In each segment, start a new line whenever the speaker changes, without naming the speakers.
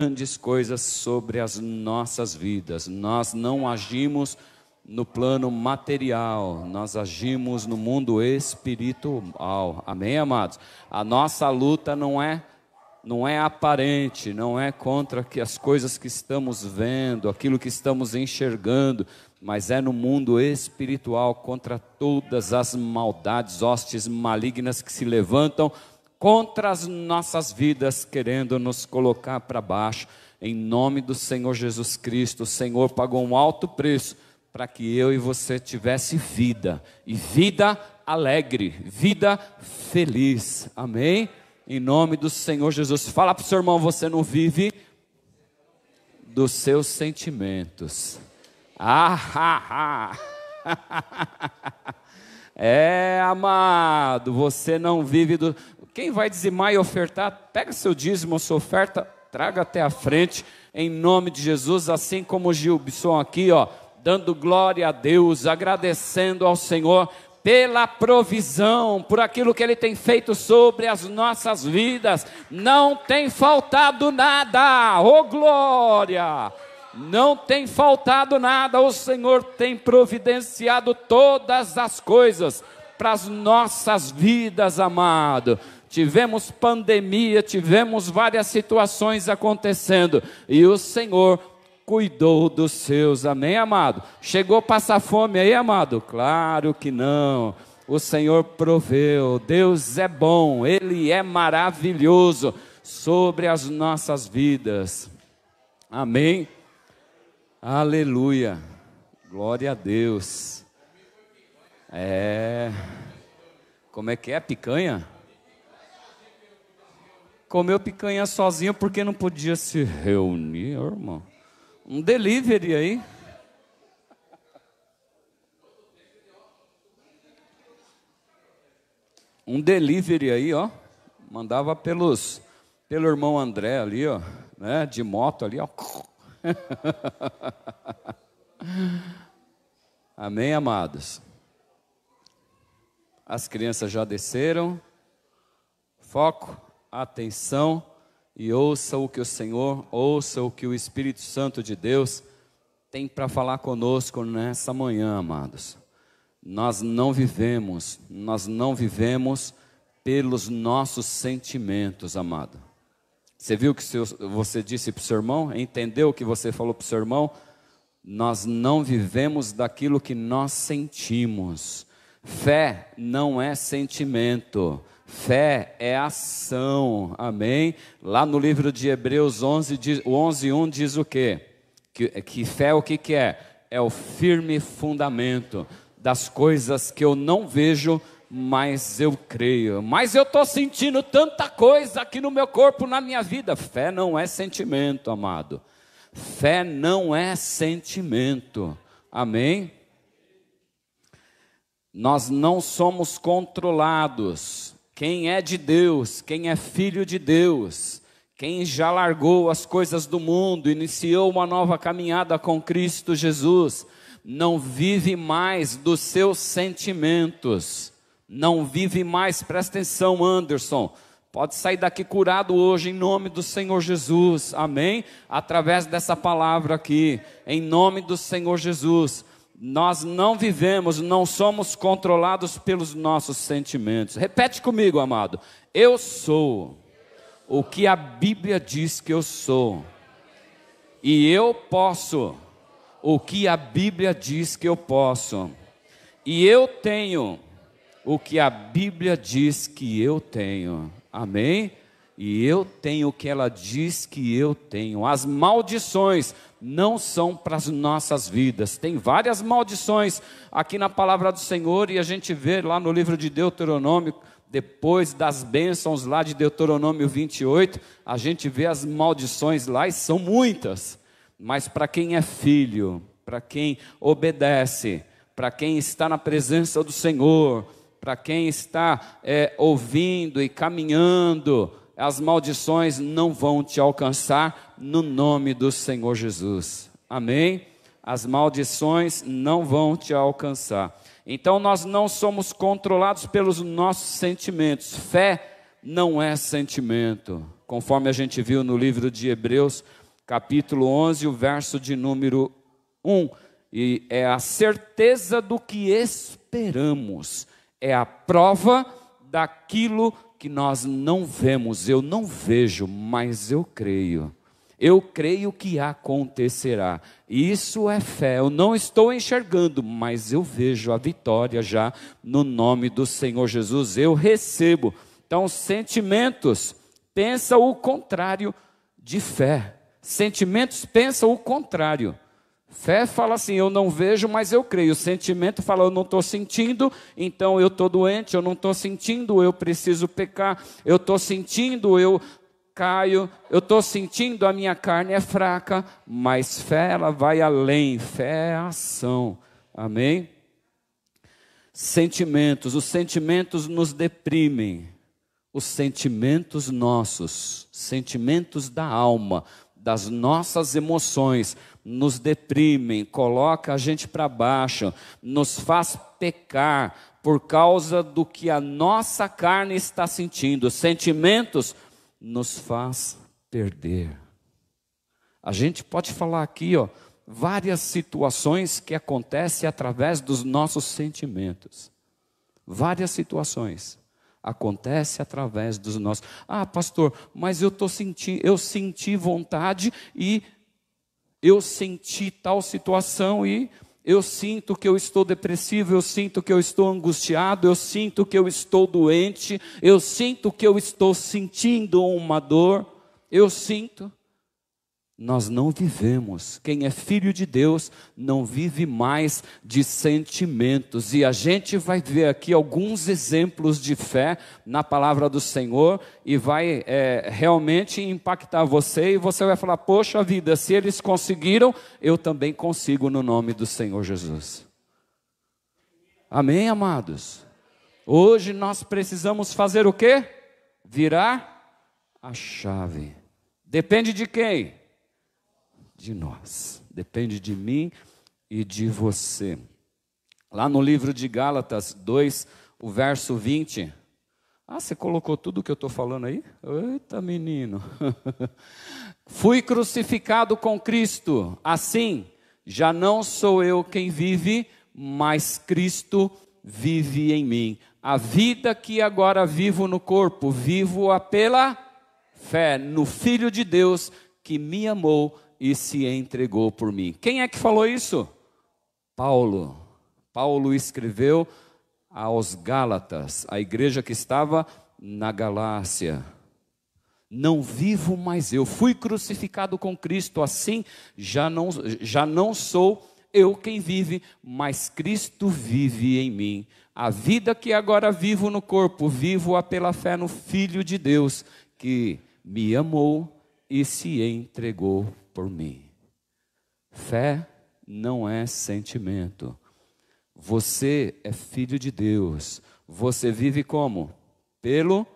grandes coisas sobre as nossas vidas. Nós não agimos no plano material, nós agimos no mundo espiritual. Amém, amados? A nossa luta não é aparente, não é contra as coisas que estamos vendo, aquilo que estamos enxergando, mas é no mundo espiritual, contra todas as maldades, hostes malignas que se levantam contra as nossas vidas, querendo nos colocar para baixo. Em nome do Senhor Jesus Cristo, o Senhor pagou um alto preço para que eu e você tivesse vida, e vida alegre, vida feliz. Amém? Em nome do Senhor Jesus. Fala para o seu irmão: você não vive dos seus sentimentos. Amado, você não vive do... Quem vai dizimar e ofertar, pega seu dízimo, sua oferta, traga até a frente, em nome de Jesus, assim como o Gilson aqui, dando glória a Deus, agradecendo ao Senhor pela provisão, por aquilo que Ele tem feito sobre as nossas vidas. Não tem faltado nada, oh glória! Não tem faltado nada, o Senhor tem providenciado todas as coisas para as nossas vidas, amado. Tivemos pandemia, tivemos várias situações acontecendo, e o Senhor cuidou dos seus. Amém, amado? Chegou a passar fome aí, amado? Claro que não. O Senhor proveu. Deus é bom, Ele é maravilhoso sobre as nossas vidas. Amém? Aleluia. Glória a Deus. Como é que é? Picanha? Comeu picanha sozinho porque não podia se reunir, irmão. Um delivery aí. Um delivery aí, mandava pelo irmão André ali, né, de moto ali, Amém, amados? As crianças já desceram. Foco, atenção, e ouça o que o Senhor, ouça o que o Espírito Santo de Deus tem para falar conosco nessa manhã, amados. Nós não vivemos pelos nossos sentimentos, amado. Você viu o que você disse para o seu irmão? Entendeu o que você falou para o seu irmão? Nós não vivemos daquilo que nós sentimos. Fé não é sentimento. Fé é ação, amém? Lá no livro de Hebreus 11:1 diz o quê? Que fé o que é? É o firme fundamento das coisas que eu não vejo, mas eu creio. Mas eu estou sentindo tanta coisa aqui no meu corpo, na minha vida. Fé não é sentimento, amado. Fé não é sentimento, amém? Nós não somos controlados. Quem é de Deus, quem é filho de Deus, quem já largou as coisas do mundo, iniciou uma nova caminhada com Cristo Jesus, não vive mais dos seus sentimentos, não vive mais, presta atenção, Anderson, pode sair daqui curado hoje em nome do Senhor Jesus, amém? Através dessa palavra aqui, em nome do Senhor Jesus. Nós não vivemos, não somos controlados pelos nossos sentimentos. Repete comigo, amado. Eu sou o que a Bíblia diz que eu sou. E eu posso o que a Bíblia diz que eu posso. E eu tenho o que a Bíblia diz que eu tenho. Amém? E eu tenho o que ela diz que eu tenho. As maldições não são para as nossas vidas. Tem várias maldições aqui na palavra do Senhor, e a gente vê lá no livro de Deuteronômio, depois das bênçãos lá de Deuteronômio 28, a gente vê as maldições lá, e são muitas. Mas para quem é filho, para quem obedece, para quem está na presença do Senhor, para quem está ouvindo e caminhando, as maldições não vão te alcançar no nome do Senhor Jesus. Amém? As maldições não vão te alcançar. Então nós não somos controlados pelos nossos sentimentos. Fé não é sentimento. conforme a gente viu no livro de Hebreus, capítulo 11, o verso de número 1. E é a certeza do que esperamos, é a prova daquilo que nós não vemos. Eu não vejo, mas eu creio. Eu creio que acontecerá. Isso é fé. Eu não estou enxergando, mas eu vejo a vitória já no nome do Senhor Jesus. Eu recebo. Então, sentimentos, pensa o contrário de fé. Sentimentos pensa o contrário. Fé fala assim, eu não vejo, mas eu creio. Sentimento fala, eu não estou sentindo, então eu estou doente. Eu não estou sentindo, eu preciso pecar. Eu estou sentindo, eu caio. Eu estou sentindo, a minha carne é fraca. Mas fé, ela vai além. Fé é ação. Amém? Sentimentos. Os sentimentos nos deprimem. Os sentimentos nossos, sentimentos da alma, das nossas emoções, nos deprimem, coloca a gente para baixo, nos faz pecar por causa do que a nossa carne está sentindo. Sentimentos nos faz perder. A gente pode falar aqui, várias situações que acontecem através dos nossos sentimentos. Várias situações acontecem através dos nossos. Ah, pastor, mas eu senti vontade e eu senti tal situação e eu sinto que eu estou depressivo, eu sinto que eu estou angustiado, eu sinto que eu estou doente, eu sinto que eu estou sentindo uma dor, eu sinto. Nós não vivemos, quem é filho de Deus não vive mais de sentimentos. E a gente vai ver aqui alguns exemplos de fé na palavra do Senhor e vai realmente impactar você. E você vai falar, poxa vida, se eles conseguiram, eu também consigo no nome do Senhor Jesus. Amém, amados? Hoje nós precisamos fazer o quê? Virar a chave. Depende de quem? De nós, depende de mim e de você. Lá no livro de Gálatas 2, o verso 20. Ah, você colocou tudo o que eu estou falando aí? Eita, menino. Fui crucificado com Cristo, assim, já não sou eu quem vive, mas Cristo vive em mim. A vida que agora vivo no corpo, vivo-a pela fé no Filho de Deus que me amou e se entregou por mim. Quem é que falou isso? Paulo. Paulo escreveu aos Gálatas, a igreja que estava na Galácia. Não vivo mais eu, fui crucificado com Cristo, assim já não sou eu quem vive, mas Cristo vive em mim. A vida que agora vivo no corpo, vivo-a pela fé no Filho de Deus, que me amou e se entregou por mim. Fé não é sentimento. Você é filho de Deus. Você vive como? Pelo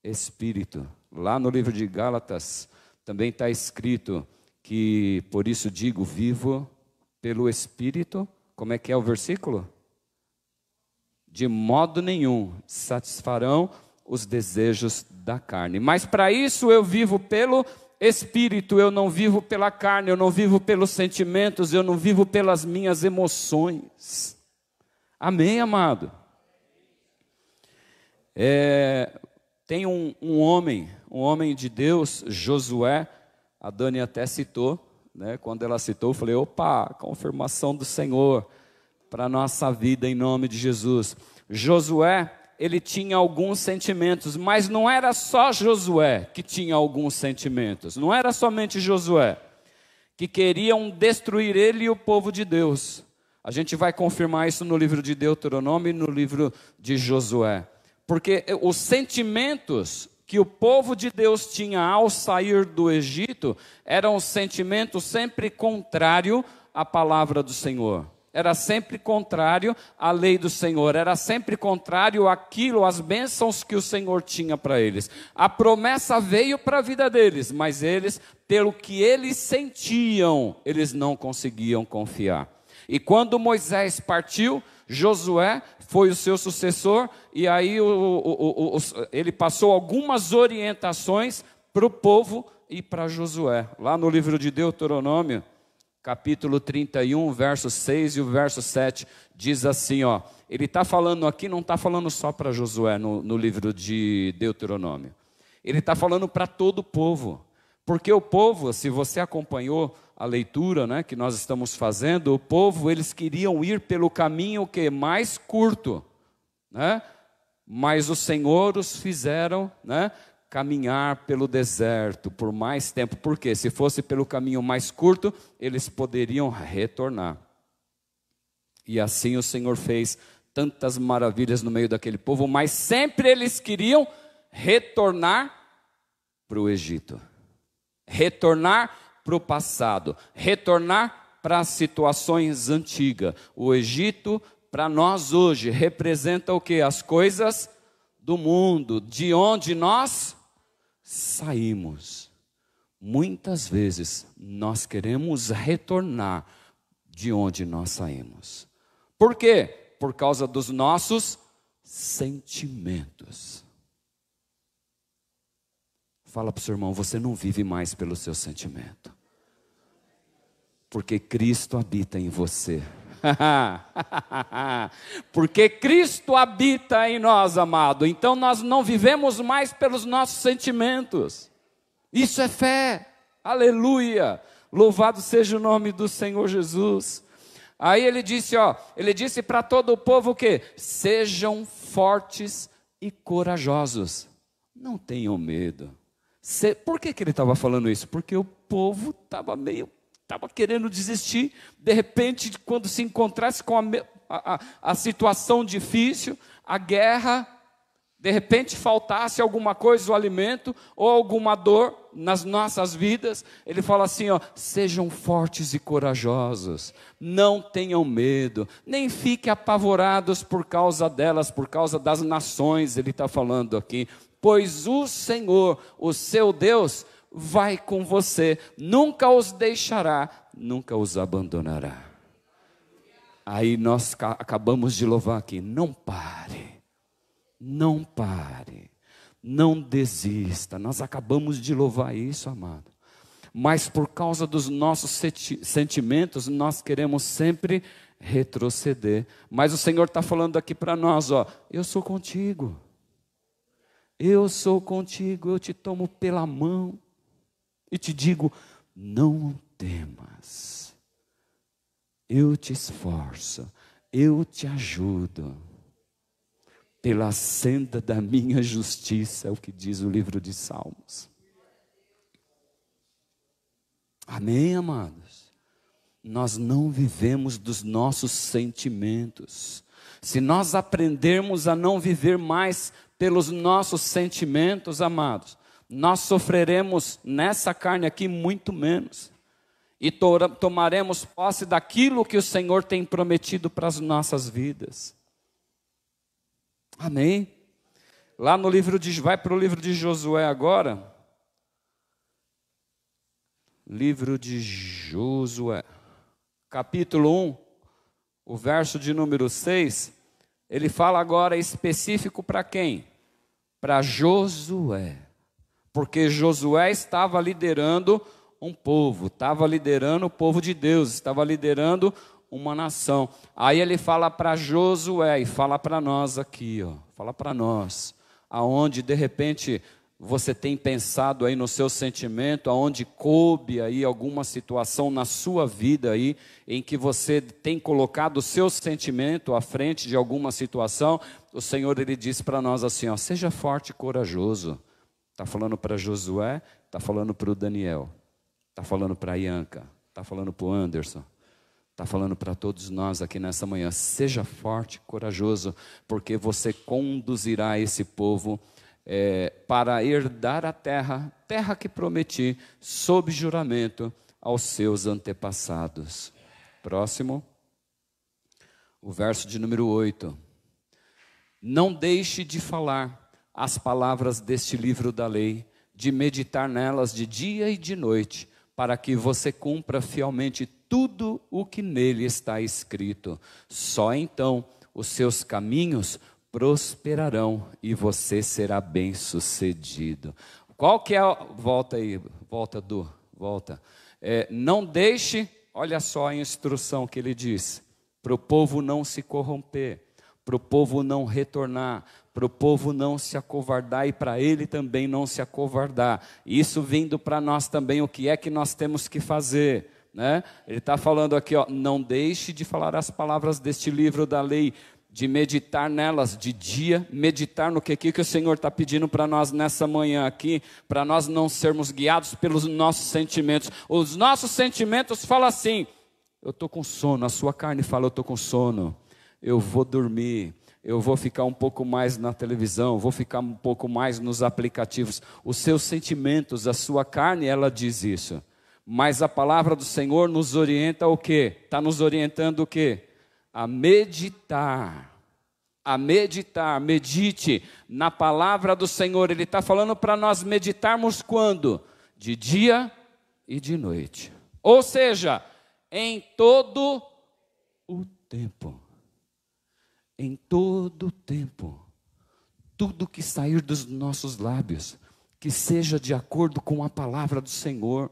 Espírito. Lá no livro de Gálatas também está escrito que, por isso digo, vivo pelo Espírito. Como é que é o versículo? De modo nenhum satisfarão os desejos da carne. Mas para isso eu vivo pelo Espírito, eu não vivo pela carne, eu não vivo pelos sentimentos, eu não vivo pelas minhas emoções. Amém, amado? Tem um homem de Deus, Josué, a Dani até citou, né? Quando ela citou, eu falei, opa, confirmação do Senhor para a nossa vida em nome de Jesus. Josué, ele tinha alguns sentimentos, mas não era só Josué que tinha alguns sentimentos, não era somente Josué, que queriam destruir ele e o povo de Deus. A gente vai confirmar isso no livro de Deuteronômio e no livro de Josué, porque os sentimentos que o povo de Deus tinha ao sair do Egito, eram sentimentos sempre contrários à palavra do Senhor. Era sempre contrário à lei do Senhor, era sempre contrário àquilo, às bênçãos que o Senhor tinha para eles. A promessa veio para a vida deles, mas eles, pelo que eles sentiam, eles não conseguiam confiar. E quando Moisés partiu, Josué foi o seu sucessor, e aí ele passou algumas orientações para o povo e para Josué. Lá no livro de Deuteronômio, capítulo 31, verso 6 e o verso 7, diz assim, ó, ele está falando aqui, não está falando só para Josué no livro de Deuteronômio. Ele está falando para todo o povo. Porque o povo, se você acompanhou a leitura, né, que nós estamos fazendo, o povo, eles queriam ir pelo caminho que mais curto, né? Mas o Senhor os fizeram, né, caminhar pelo deserto por mais tempo. Por quê? Se fosse pelo caminho mais curto, eles poderiam retornar. E assim o Senhor fez tantas maravilhas no meio daquele povo, mas sempre eles queriam retornar para o Egito. Retornar para o passado, retornar para as situações antigas. O Egito, para nós hoje, representa o quê? As coisas do mundo, de onde nós saímos. Muitas vezes nós queremos retornar de onde nós saímos. Por quê? Por causa dos nossos sentimentos. Fala para o seu irmão, você não vive mais pelo seu sentimento. Porque Cristo habita em você. Porque Cristo habita em nós, amado. Então nós não vivemos mais pelos nossos sentimentos. Isso é fé. Aleluia. Louvado seja o nome do Senhor Jesus. Aí ele disse, ó, ele disse para todo o povo o quê? Sejam fortes e corajosos. Não tenham medo. Por que ele estava falando isso? Porque o povo estava querendo desistir. De repente, quando se encontrasse com a situação difícil, a guerra, de repente faltasse alguma coisa, o alimento, ou alguma dor nas nossas vidas, ele fala assim, ó, sejam fortes e corajosos, não tenham medo, nem fiquem apavorados por causa delas, por causa das nações, ele está falando aqui, pois o Senhor, o seu Deus, vai com você, nunca os deixará, nunca os abandonará. Aí nós acabamos de louvar aqui, não pare, não desista, nós acabamos de louvar isso, amado. Mas por causa dos nossos sentimentos, nós queremos sempre retroceder. Mas o Senhor está falando aqui para nós, ó, eu sou contigo. Eu sou contigo, eu te tomo pela mão e te digo, não temas. Eu te esforço, eu te ajudo. Pela senda da minha justiça, é o que diz o livro de Salmos. Amém, amados? Nós não vivemos dos nossos sentimentos. Se nós aprendermos a não viver mais pelos nossos sentimentos, amados, nós sofreremos nessa carne aqui muito menos. E tomaremos posse daquilo que o Senhor tem prometido para as nossas vidas. Amém? Lá no livro vai para o livro de Josué agora. Livro de Josué, capítulo 1, o verso de número 6, ele fala agora específico para quem? Para Josué. Porque Josué estava liderando um povo, estava liderando o povo de Deus, estava liderando uma nação. Aí ele fala para Josué e fala para nós aqui, ó, fala para nós, aonde de repente você tem pensado aí no seu sentimento, aonde coube aí alguma situação na sua vida aí, em que você tem colocado o seu sentimento à frente de alguma situação, o Senhor ele diz para nós assim, ó, seja forte e corajoso. Está falando para Josué, está falando para o Daniel, está falando para a Ianca, está falando para o Anderson. Está falando para todos nós aqui nessa manhã, seja forte e corajoso, porque você conduzirá esse povo para herdar a terra que prometi, sob juramento aos seus antepassados. Próximo, o verso de número 8. Não deixe de falar as palavras deste livro da lei, de meditar nelas de dia e de noite, para que você cumpra fielmente tudo o que nele está escrito. Só então os seus caminhos prosperarão e você será bem-sucedido. Qual que é volta aí, volta. Não deixe, olha só a instrução que ele diz, para o povo não se corromper, para o povo não retornar, para o povo não se acovardar e para ele também não se acovardar. Isso vindo para nós também, o que é que nós temos que fazer, né? Ele está falando aqui, ó, não deixe de falar as palavras deste livro da lei, de meditar nelas de dia, meditar no que o Senhor está pedindo para nós nessa manhã aqui, para nós não sermos guiados pelos nossos sentimentos. Os nossos sentimentos falam assim, eu estou com sono, a sua carne fala, eu estou com sono, eu vou dormir, eu vou ficar um pouco mais na televisão, vou ficar um pouco mais nos aplicativos. Os seus sentimentos, a sua carne, ela diz isso. Mas a palavra do Senhor nos orienta o quê? Está nos orientando o quê? A meditar, medite na palavra do Senhor. Ele está falando para nós meditarmos quando? De dia e de noite. Ou seja, em todo o tempo. Em todo o tempo. Tudo que sair dos nossos lábios, que seja de acordo com a palavra do Senhor.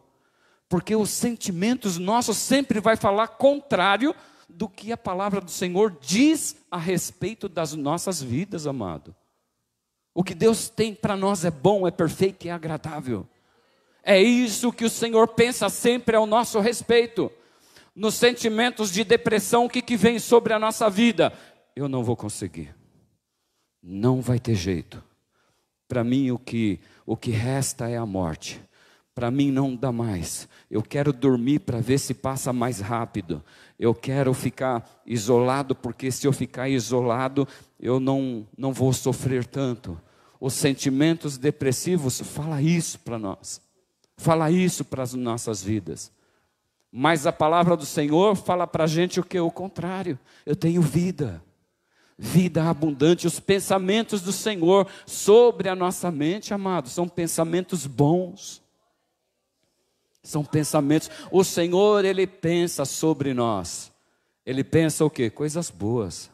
Porque os sentimentos nossos sempre vai falar contrário do que a palavra do Senhor diz a respeito das nossas vidas, amado. O que Deus tem para nós é bom, é perfeito e é agradável. É isso que o Senhor pensa sempre ao nosso respeito. Nos sentimentos de depressão, o que vem sobre a nossa vida? Eu não vou conseguir. Não vai ter jeito. Para mim o que resta é a morte. Para mim não dá mais. Eu quero dormir para ver se passa mais rápido. Eu quero ficar isolado, porque se eu ficar isolado, eu não vou sofrer tanto. Os sentimentos depressivos, fala isso para nós. Fala isso para as nossas vidas. Mas a palavra do Senhor fala para a gente o que? O contrário. Eu tenho vida. Vida abundante. Os pensamentos do Senhor sobre a nossa mente, amados, são pensamentos bons. São pensamentos, o Senhor, Ele pensa sobre nós. Ele pensa o quê? Coisas boas.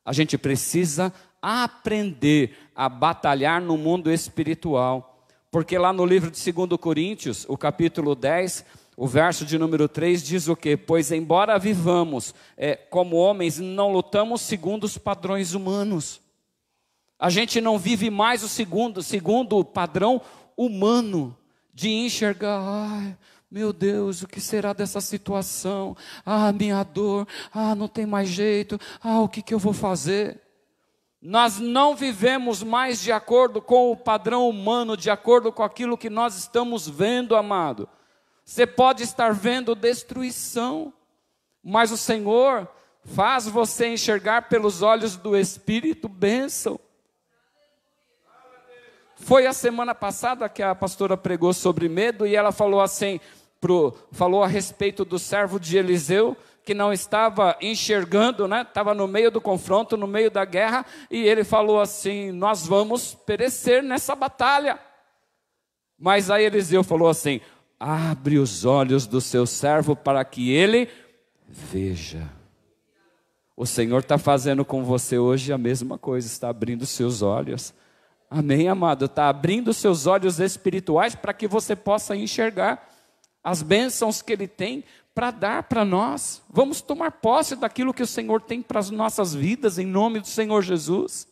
A gente precisa aprender a batalhar no mundo espiritual. Porque lá no livro de 2 Coríntios, o capítulo 10, o verso de número 3 diz o quê? Pois embora vivamos como homens, não lutamos segundo os padrões humanos. A gente não vive mais segundo o padrão humano. De enxergar, ai, meu Deus, o que será dessa situação? Ah, minha dor, não tem mais jeito, o que eu vou fazer? Nós não vivemos mais de acordo com o padrão humano, de acordo com aquilo que nós estamos vendo, amado. Você pode estar vendo destruição, mas o Senhor faz você enxergar pelos olhos do Espírito bênção. Foi a semana passada que a pastora pregou sobre medo e ela falou assim, falou a respeito do servo de Eliseu, que não estava enxergando, né? Estava no meio do confronto, no meio da guerra, e ele falou assim, nós vamos perecer nessa batalha. Mas aí Eliseu falou assim, abre os olhos do seu servo para que ele veja. O Senhor está fazendo com você hoje a mesma coisa, está abrindo seus olhos. Amém, amado? Está abrindo seus olhos espirituais para que você possa enxergar as bênçãos que Ele tem para dar para nós. Vamos tomar posse daquilo que o Senhor tem para as nossas vidas, em nome do Senhor Jesus.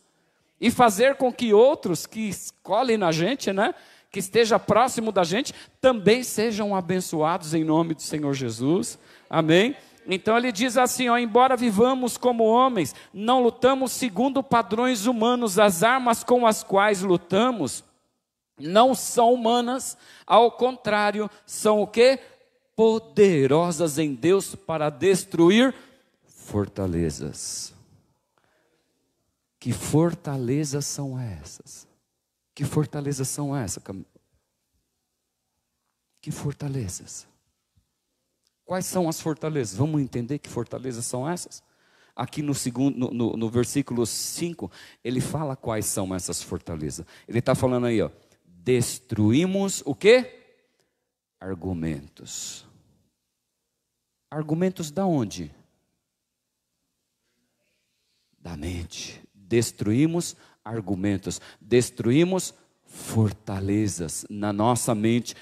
E fazer com que outros que escolhem na gente, né, que esteja próximo da gente, também sejam abençoados em nome do Senhor Jesus. Amém? Então ele diz assim, embora vivamos como homens, não lutamos segundo padrões humanos. As armas com as quais lutamos não são humanas, ao contrário, são o quê? Poderosas em Deus para destruir fortalezas. Que fortalezas são essas? Que fortalezas são essas? Que fortalezas? Quais são as fortalezas? Vamos entender que fortalezas são essas? Aqui no versículo 5, ele fala quais são essas fortalezas. Ele está falando aí, destruímos o quê? Argumentos. Argumentos da onde? Da mente. Destruímos argumentos. Destruímos fortalezas na nossa mente,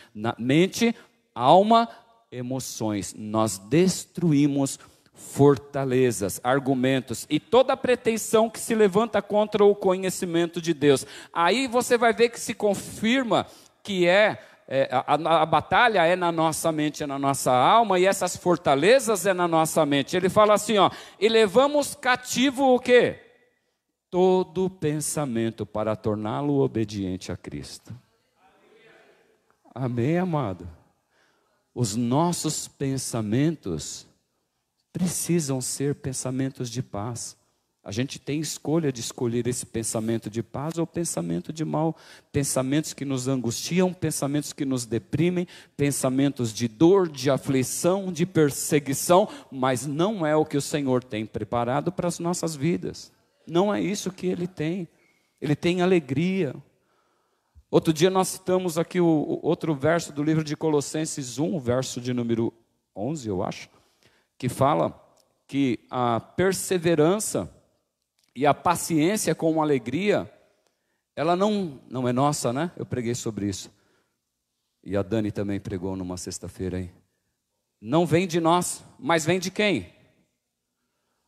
alma, emoções. Nós destruímos fortalezas, argumentos e toda pretensão que se levanta contra o conhecimento de Deus. Aí você vai ver que se confirma que a batalha é na nossa mente, é na nossa alma, e essas fortalezas é na nossa mente. Ele fala assim, ó, e levamos cativo o quê? Todo pensamento para torná-lo obediente a Cristo. Amém, amado? Os nossos pensamentos precisam ser pensamentos de paz. A gente tem escolha de escolher esse pensamento de paz ou pensamento de mal. Pensamentos que nos angustiam, pensamentos que nos deprimem, pensamentos de dor, de aflição, de perseguição, mas não é o que o Senhor tem preparado para as nossas vidas. Não é isso que Ele tem. Ele tem alegria. Outro dia nós citamos aqui o outro verso do livro de Colossenses 1, verso de número 11, eu acho, que fala que a perseverança e a paciência com alegria, ela não é nossa, né? Eu preguei sobre isso. E a Dani também pregou numa sexta-feira aí. Não vem de nós, mas vem de quem?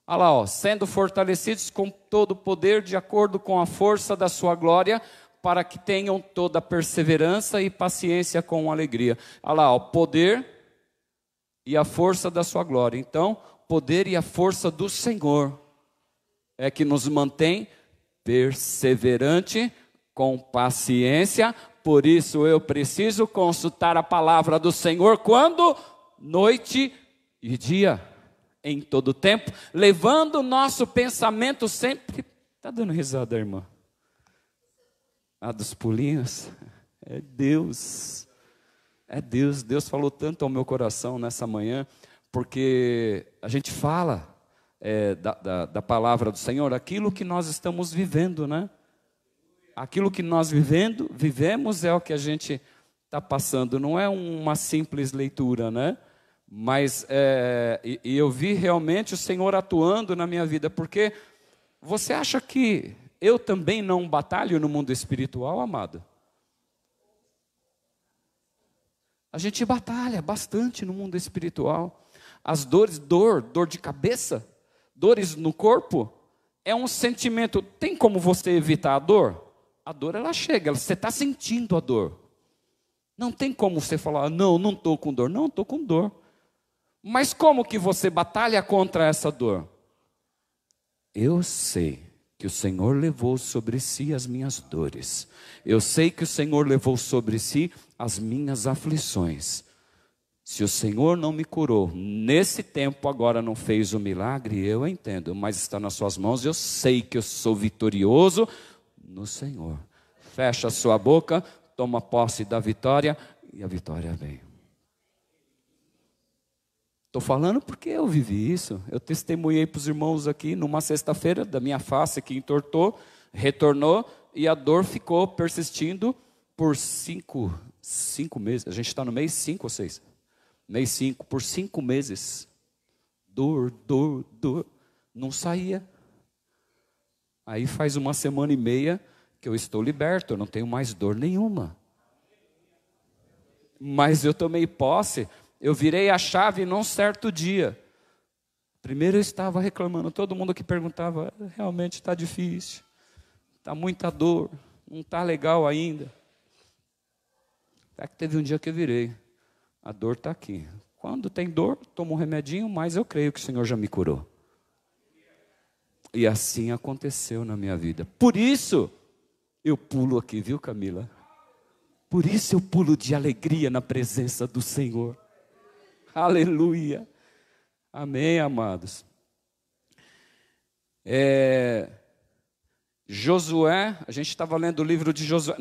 Olha lá, ó, sendo fortalecidos com todo o poder de acordo com a força da sua glória, para que tenham toda a perseverança e paciência com alegria. Olha lá, o poder e a força da sua glória. Então, poder e a força do Senhor é que nos mantém perseverante, com paciência. Por isso eu preciso consultar a palavra do Senhor quando? Noite e dia, em todo tempo, levando o nosso pensamento sempre... Está dando risada, irmã? Dos pulinhos? É Deus. É Deus. Deus falou tanto ao meu coração nessa manhã, porque a gente fala... da palavra do Senhor, aquilo que nós estamos vivendo, né? Aquilo que nós vivemos é o que a gente está passando, não é uma simples leitura, né? Mas, eu vi realmente o Senhor atuando na minha vida, porque você acha que eu também não batalho no mundo espiritual, amado? A gente batalha bastante no mundo espiritual. As dores, dor de cabeça, dores no corpo, é um sentimento. Tem como você evitar a dor? A dor, ela chega, você está sentindo a dor. Não tem como você falar, não estou com dor. Não, estou com dor. Mas como que você batalha contra essa dor? Eu sei que o Senhor levou sobre si as minhas dores. Eu sei que o Senhor levou sobre si as minhas aflições. Se o Senhor não me curou, nesse tempo agora não fez o milagre, eu entendo, mas está nas suas mãos, eu sei que eu sou vitorioso no Senhor. Fecha a sua boca, toma posse da vitória, e a vitória vem. Estou falando porque eu vivi isso, eu testemunhei para os irmãos aqui, numa sexta-feira, da minha face que entortou, retornou, e a dor ficou persistindo por cinco meses, a gente está no mês 5 ou 6? Mês 5, por 5 meses, dor, não saía. Aí faz 1 semana e meia que eu estou liberto, eu não tenho mais dor nenhuma. Mas eu tomei posse, eu virei a chave num certo dia. Primeiro eu estava reclamando, todo mundo que perguntava, realmente está difícil, está muita dor, não está legal ainda. Até que teve um dia que eu virei. A dor está aqui. Quando tem dor, tomo um remedinho, mas eu creio que o Senhor já me curou. E assim aconteceu na minha vida. Por isso, eu pulo aqui, viu, Camila? Por isso eu pulo de alegria na presença do Senhor. Aleluia. Amém, amados. Josué, a gente estava lendo o livro de Josué,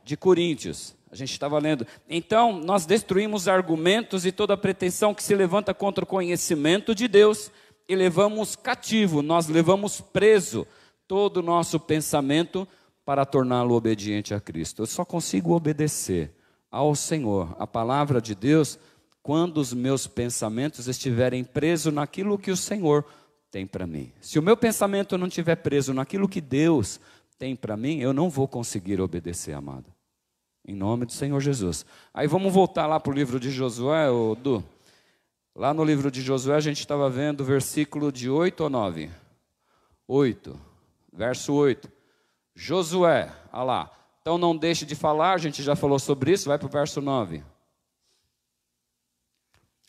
de Coríntios. A gente estava lendo. Então, nós destruímos argumentos e toda pretensão que se levanta contra o conhecimento de Deus e levamos cativo, nós levamos preso todo o nosso pensamento para torná-lo obediente a Cristo. Eu só consigo obedecer ao Senhor, a palavra de Deus, quando os meus pensamentos estiverem presos naquilo que o Senhor tem para mim. Se o meu pensamento não estiver preso naquilo que Deus tem para mim, eu não vou conseguir obedecer, amado. Em nome do Senhor Jesus. Aí vamos voltar lá para o livro de Josué, Du. Lá no livro de Josué a gente estava vendo o versículo de 8 ou 9? 8, verso 8. Josué, olha lá. Então não deixe de falar, a gente já falou sobre isso, vai para o verso 9.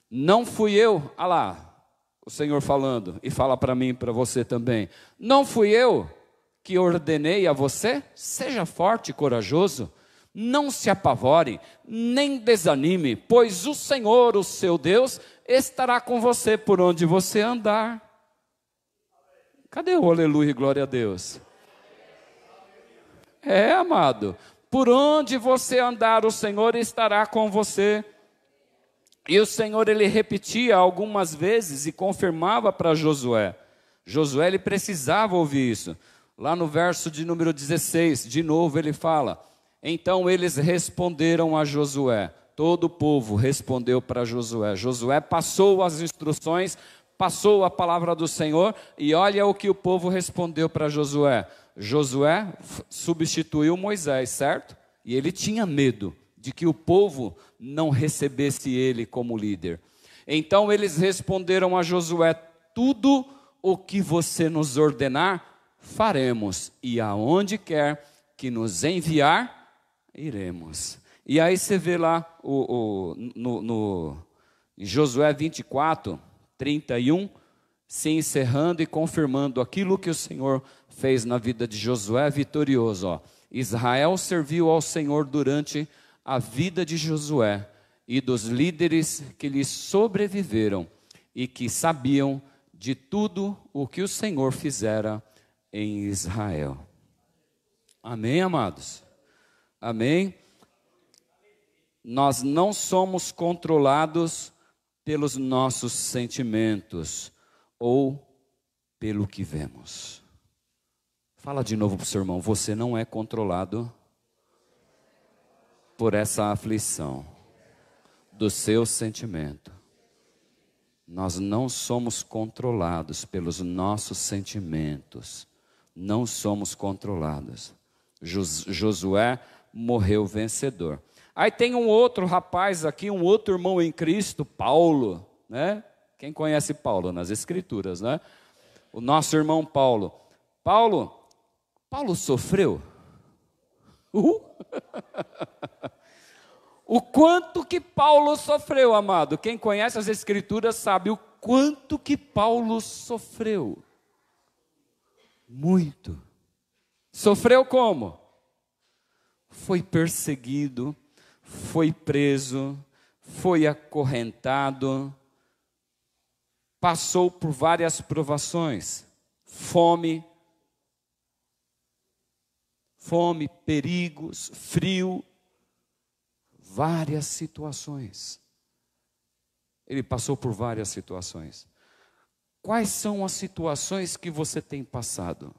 Não fui eu, olha lá, o Senhor falando, e fala para mim e para você também. Não fui eu que ordenei a você? Seja forte e corajoso. Não se apavore, nem desanime, pois o Senhor, o seu Deus, estará com você por onde você andar. Cadê o aleluia e glória a Deus? Amado, por onde você andar, o Senhor estará com você. E o Senhor, ele repetia algumas vezes e confirmava para Josué. Josué, ele precisava ouvir isso. Lá no verso de número 16, de novo ele fala: então eles responderam a Josué. Todo o povo respondeu para Josué. Josué passou as instruções, passou a palavra do Senhor, e olha o que o povo respondeu para Josué. Josué substituiu Moisés, certo? E ele tinha medo de que o povo não recebesse ele como líder. Então eles responderam a Josué: tudo o que você nos ordenar, faremos, e aonde quer que nos enviar, iremos. E aí você vê lá em Josué 24, 31, se encerrando e confirmando aquilo que o Senhor fez na vida de Josué vitorioso. Ó. Israel serviu ao Senhor durante a vida de Josué e dos líderes que lhe sobreviveram e que sabiam de tudo o que o Senhor fizera em Israel. Amém, amados? Amém? Nós não somos controlados pelos nossos sentimentos ou pelo que vemos. Fala de novo para o seu irmão: você não é controlado por essa aflição do seu sentimento. Nós não somos controlados pelos nossos sentimentos. Não somos controlados. Josué morreu vencedor. Aí tem um outro rapaz aqui, um outro irmão em Cristo, Paulo, né? Quem conhece Paulo nas Escrituras, né? O nosso irmão Paulo. Paulo sofreu. O quanto que Paulo sofreu, amado. Quem conhece as Escrituras sabe o quanto que Paulo sofreu. Muito. Sofreu como? Foi perseguido, foi preso, foi acorrentado, passou por várias provações, fome, perigos, frio, várias situações. Ele passou por várias situações. Quais são as situações que você tem passado?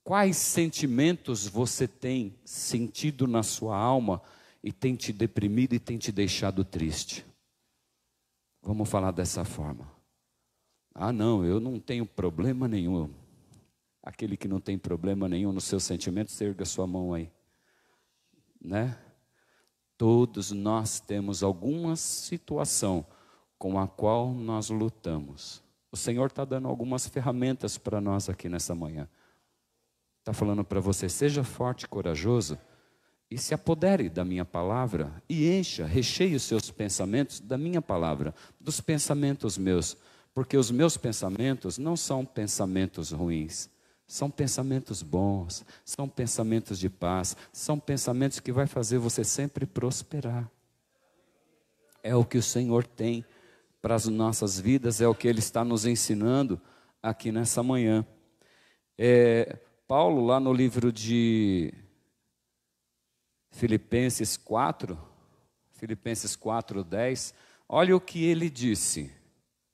Quais sentimentos você tem sentido na sua alma e tem te deprimido e tem te deixado triste? Vamos falar dessa forma. Não, eu não tenho problema nenhum. Aquele que não tem problema nenhum nos seus sentimentos, erga sua mão aí. Né? Todos nós temos alguma situação com a qual nós lutamos. O Senhor está dando algumas ferramentas para nós aqui nessa manhã. Está falando para você: seja forte e corajoso e se apodere da minha palavra e recheie os seus pensamentos da minha palavra, dos pensamentos meus, porque os meus pensamentos não são pensamentos ruins, são pensamentos bons, são pensamentos de paz, são pensamentos que vai fazer você sempre prosperar. É o que o Senhor tem para as nossas vidas, é o que Ele está nos ensinando aqui nessa manhã. Paulo, lá no livro de Filipenses 4:10, olha o que ele disse.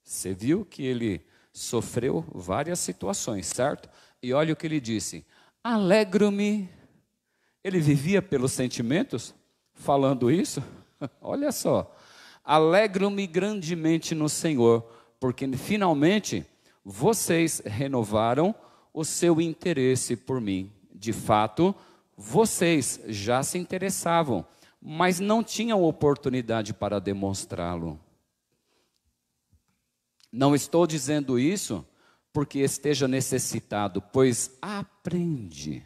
Você viu que ele sofreu várias situações, certo? E olha o que ele disse: alegro-me. Ele vivia pelos sentimentos, falando isso. Olha só: alegro-me grandemente no Senhor, porque finalmente vocês renovaram o seu interesse por mim. De fato, vocês já se interessavam, mas não tinham oportunidade para demonstrá-lo. Não estou dizendo isso porque esteja necessitado, pois aprendi.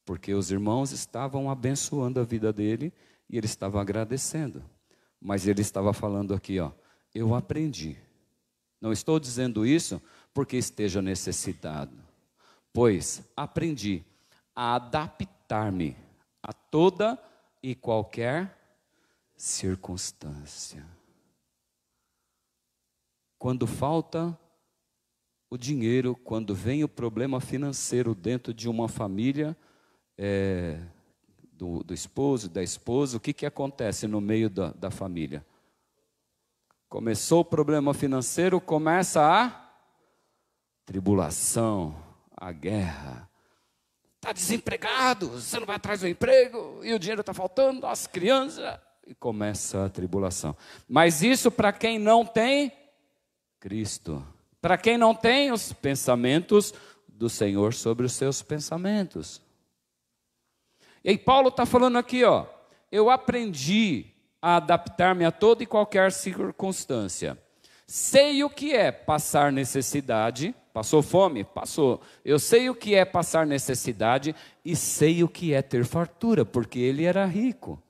Porque os irmãos estavam abençoando a vida dele e ele estava agradecendo. Mas ele estava falando aqui, ó, eu aprendi. Não estou dizendo isso porque esteja necessitado, pois aprendi a adaptar-me a toda e qualquer circunstância. Quando falta o dinheiro, quando vem o problema financeiro dentro de uma família, do esposo, da esposa, o que acontece no meio da família? Começou o problema financeiro, começa a tribulação, a guerra. Está desempregado, você não vai atrás do emprego, e o dinheiro está faltando, as crianças, e começa a tribulação. Mas isso para quem não tem Cristo. Para quem não tem os pensamentos do Senhor sobre os seus pensamentos. E aí Paulo está falando aqui, ó, eu aprendi a adaptar-me a toda e qualquer circunstância. Sei o que é passar necessidade. Passou fome? Passou. Eu sei o que é passar necessidade e sei o que é ter fartura, porque ele era rico.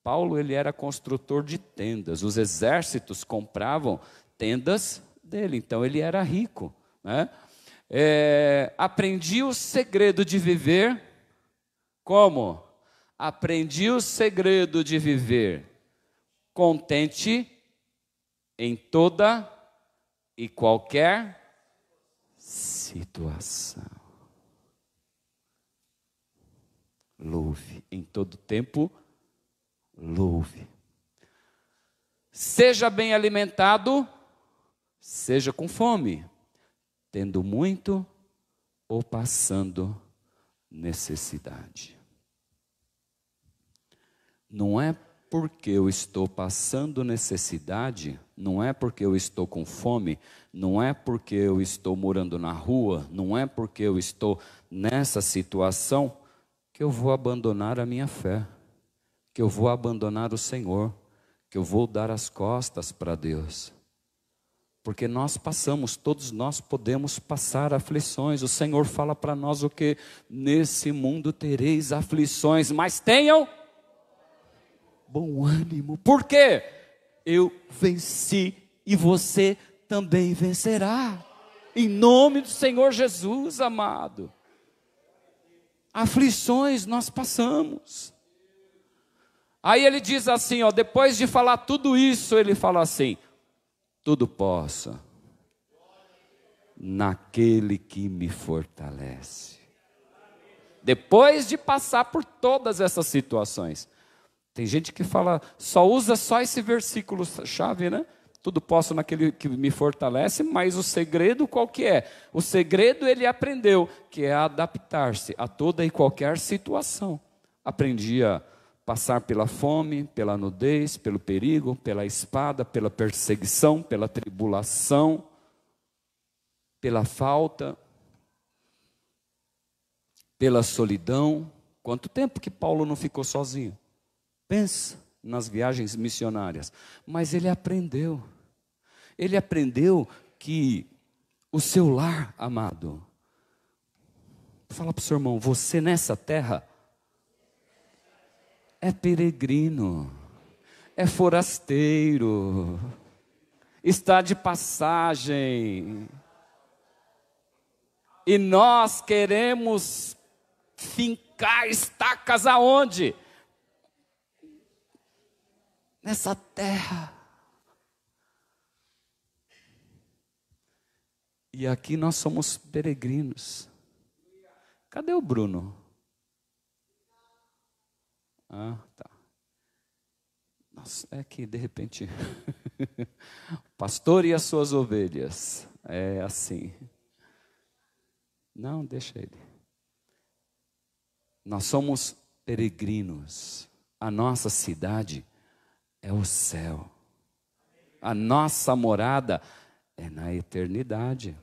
Paulo, ele era construtor de tendas. Os exércitos compravam tendas dele, então ele era rico, né? Aprendi o segredo de viver. Como? Aprendi o segredo de viver contente em toda e qualquer situação. Louve. Em todo tempo, louve. Seja bem alimentado, seja com fome, tendo muito ou passando necessidade. Não é porque eu estou passando necessidade, não é porque eu estou com fome, não é porque eu estou morando na rua, não é porque eu estou nessa situação que eu vou abandonar a minha fé, que eu vou abandonar o Senhor, que eu vou dar as costas para Deus. Porque nós passamos, todos nós podemos passar aflições. O Senhor fala para nós o que? Nesse mundo tereis aflições, mas tenham bom ânimo. Por quê? Eu venci e você também vencerá. Em nome do Senhor Jesus, amado. Aflições nós passamos. Aí ele diz assim, ó, depois de falar tudo isso, ele fala assim: tudo posso naquele que me fortalece. Depois de passar por todas essas situações. Tem gente que fala, usa só esse versículo chave, né? Tudo posso naquele que me fortalece, mas o segredo qual que é? O segredo ele aprendeu, que é adaptar-se a toda e qualquer situação. Aprendi a passar pela fome, pela nudez, pelo perigo, pela espada, pela perseguição, pela tribulação, pela falta, pela solidão. Quanto tempo que Paulo não ficou sozinho? Pensa nas viagens missionárias. Mas ele aprendeu. Ele aprendeu que o seu lar, amado, fala para o seu irmão, você nessa terra é peregrino, é forasteiro, está de passagem. E nós queremos fincar estacas aonde? Nessa terra. E aqui nós somos peregrinos. Cadê o Bruno? Ah, tá. Nossa, é que de repente, pastor e as suas ovelhas, é assim. Não, deixa ele. Nós somos peregrinos. A nossa cidade é o céu. A nossa morada é na eternidade.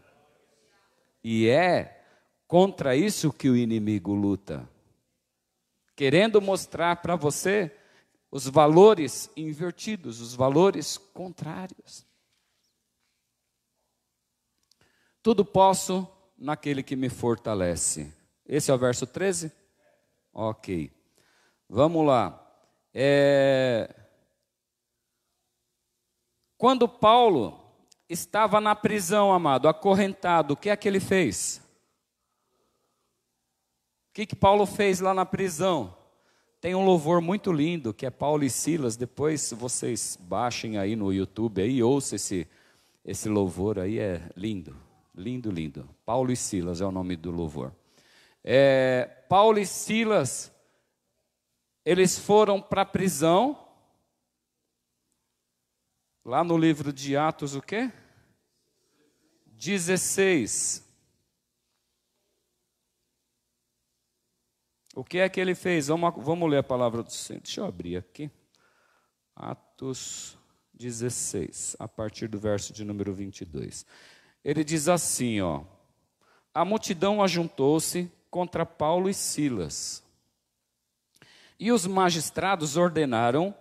E é Contra isso que o inimigo luta, querendo mostrar para você os valores invertidos, os valores contrários. Tudo posso naquele que me fortalece. Esse é o verso 13? Ok. Vamos lá. Quando Paulo estava na prisão, amado, acorrentado, o que é que ele fez? O que Paulo fez lá na prisão? Tem um louvor muito lindo, que é Paulo e Silas. Depois vocês baixem aí no YouTube, aí, ouça esse louvor aí, é lindo. Lindo, lindo. Paulo e Silas é o nome do louvor. Paulo e Silas, eles foram para a prisão. Lá no livro de Atos, o quê? 16. O que é que ele fez? Vamos ler a palavra do Senhor. Deixa eu abrir aqui. Atos 16, a partir do verso de número 22. Ele diz assim, ó: a multidão ajuntou-se contra Paulo e Silas, e os magistrados ordenaram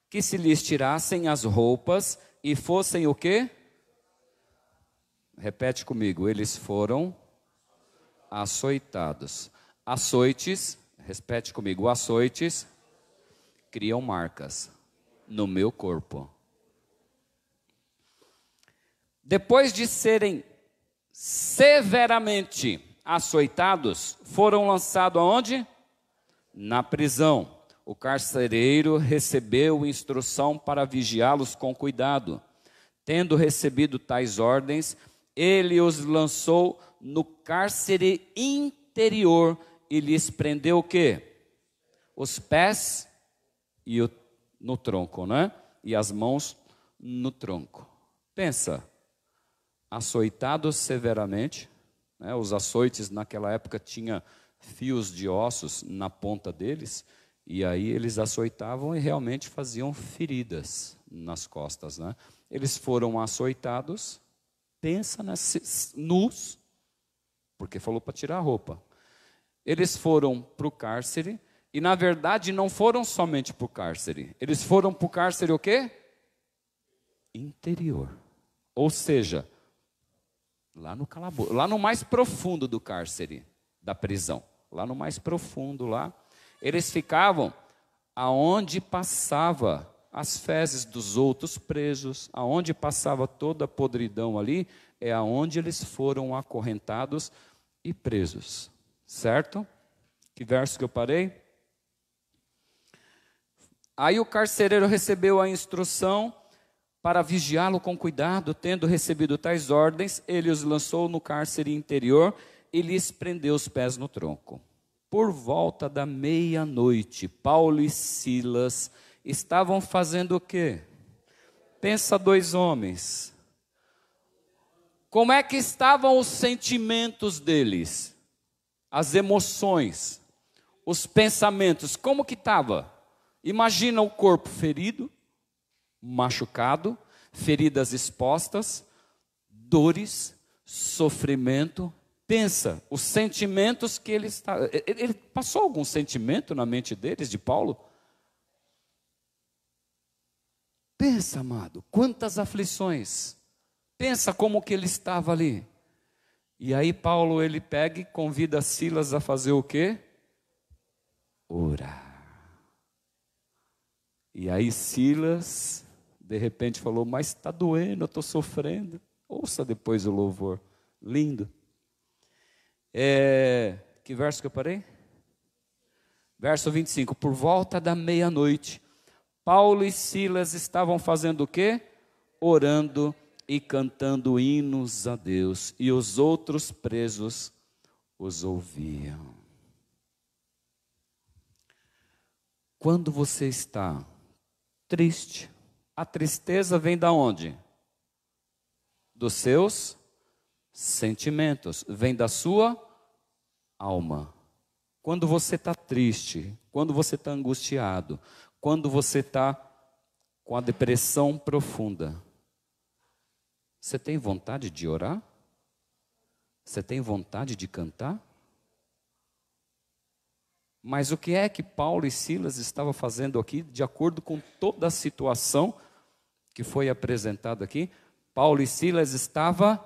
que se lhes tirassem as roupas e fossem o quê? Repete comigo, eles foram açoitados. Açoites, repete comigo, açoites criam marcas no meu corpo. Depois de serem severamente açoitados, foram lançados aonde? Na prisão. O carcereiro recebeu instrução para vigiá-los com cuidado. Tendo recebido tais ordens, ele os lançou no cárcere interior e lhes prendeu o quê? Os pés no tronco, né? E as mãos no tronco. Pensa, açoitados severamente, né? Os açoites naquela época tinham fios de ossos na ponta deles, e aí eles açoitavam e realmente faziam feridas nas costas, né? Eles foram açoitados, pensa nus, porque falou para tirar a roupa. Eles foram para o cárcere, e na verdade não foram somente para o cárcere, eles foram para o cárcere o quê? Interior. Ou seja, lá no calabouço, lá no mais profundo do cárcere, da prisão, lá no mais profundo lá, eles ficavam aonde passava as fezes dos outros presos, aonde passava toda a podridão ali, é aonde eles foram acorrentados e presos. Certo? Que verso que eu parei? Aí o carcereiro recebeu a instrução para vigiá-lo com cuidado. Tendo recebido tais ordens, ele os lançou no cárcere interior e lhes prendeu os pés no tronco. Por volta da meia-noite, Paulo e Silas estavam fazendo o quê? Pensa dois homens. Como é que estavam os sentimentos deles? As emoções, os pensamentos, como que estava? Imagina o corpo ferido, machucado, feridas expostas, dores, sofrimento. Pensa, os sentimentos que ele está... Ele passou algum sentimento na mente deles, de Paulo? Pensa, amado, quantas aflições. Pensa como que ele estava ali. E aí Paulo, ele pega e convida Silas a fazer o quê? Orar. E aí Silas, de repente falou, mas está doendo, eu estou sofrendo. Ouça depois o louvor, lindo. Que verso que eu parei? Verso 25, por volta da meia-noite, Paulo e Silas estavam fazendo o quê? Orando e cantando hinos a Deus, e os outros presos os ouviam. Quando você está triste, a tristeza vem da onde? Dos seus sentimentos, vem da sua alma. Quando você está triste, quando você está angustiado, quando você está com a depressão profunda, você tem vontade de orar? Você tem vontade de cantar? Mas o que é que Paulo e Silas estavam fazendo aqui, de acordo com toda a situação que foi apresentada aqui? Paulo e Silas estavam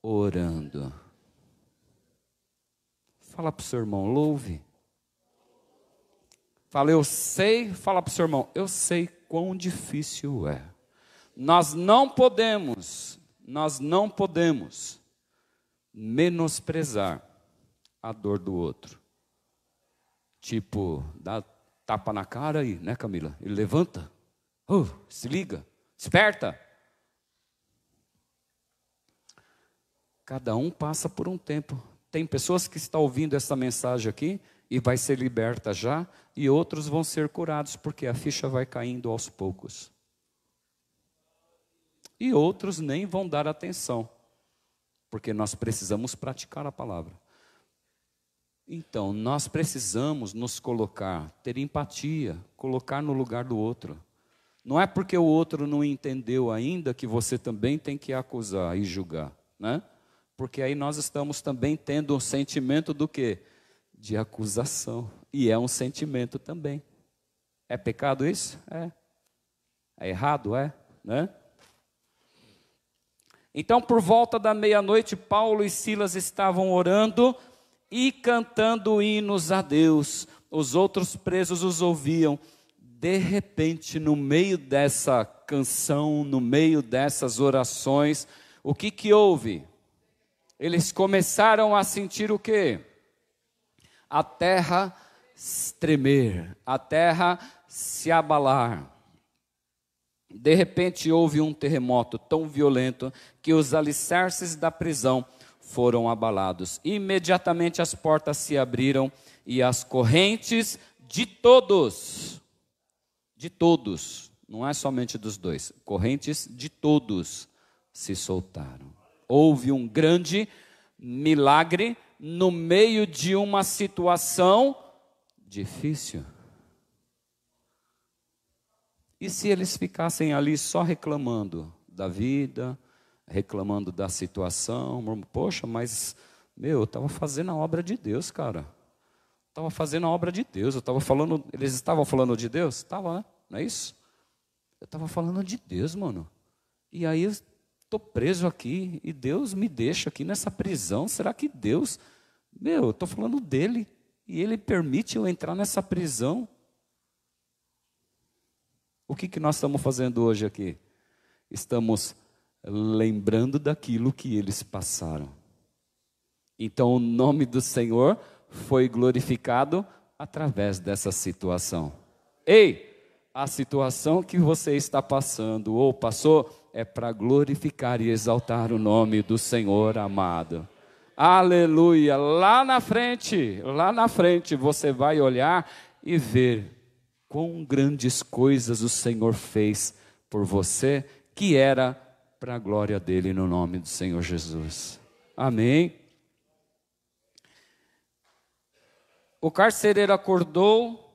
orando. Fala para o seu irmão, louve. Fala, eu sei, fala para o seu irmão, eu sei quão difícil é. Nós não podemos menosprezar a dor do outro. Tipo, dá tapa na cara aí, né, Camila? Ele levanta, se liga, desperta. Cada um passa por um tempo. Tem pessoas que estão ouvindo essa mensagem aqui e vai ser liberta já, e outros vão ser curados, porque a ficha vai caindo aos poucos. E outros nem vão dar atenção, porque nós precisamos praticar a palavra. Então, nós precisamos nos colocar, ter empatia, colocar no lugar do outro. Não é porque o outro não entendeu ainda que você também tem que acusar e julgar, né? Porque aí nós estamos também tendo um sentimento do quê? De acusação. E é um sentimento também. É pecado isso? É. É errado? É, né? Então, por volta da meia-noite, Paulo e Silas estavam orando e cantando hinos a Deus. Os outros presos os ouviam. De repente, no meio dessa canção, no meio dessas orações, o que houve? Eles começaram a sentir o quê? A terra tremer, a terra se abalar. De repente houve um terremoto tão violento que os alicerces da prisão foram abalados. Imediatamente as portas se abriram e as correntes de todos, não é somente dos dois, correntes de todos se soltaram. Houve um grande milagre no meio de uma situação difícil. E se eles ficassem ali só reclamando da vida, reclamando da situação, poxa, mas, eu estava fazendo a obra de Deus, cara. Estava fazendo a obra de Deus, eles estavam falando de Deus? Estava, né? Não é isso? Eu estava falando de Deus, mano. E aí eu estou preso aqui, e Deus me deixa aqui nessa prisão. Será que Deus, eu estou falando dele, e ele permite eu entrar nessa prisão? O que nós estamos fazendo hoje aqui? Estamos lembrando daquilo que eles passaram. Então o nome do Senhor foi glorificado através dessa situação. Ei, a situação que você está passando ou passou é para glorificar e exaltar o nome do Senhor amado. Aleluia! Lá na frente você vai olhar e ver quão grandes coisas o Senhor fez por você, que era para a glória dele no nome do Senhor Jesus. Amém. O carcereiro acordou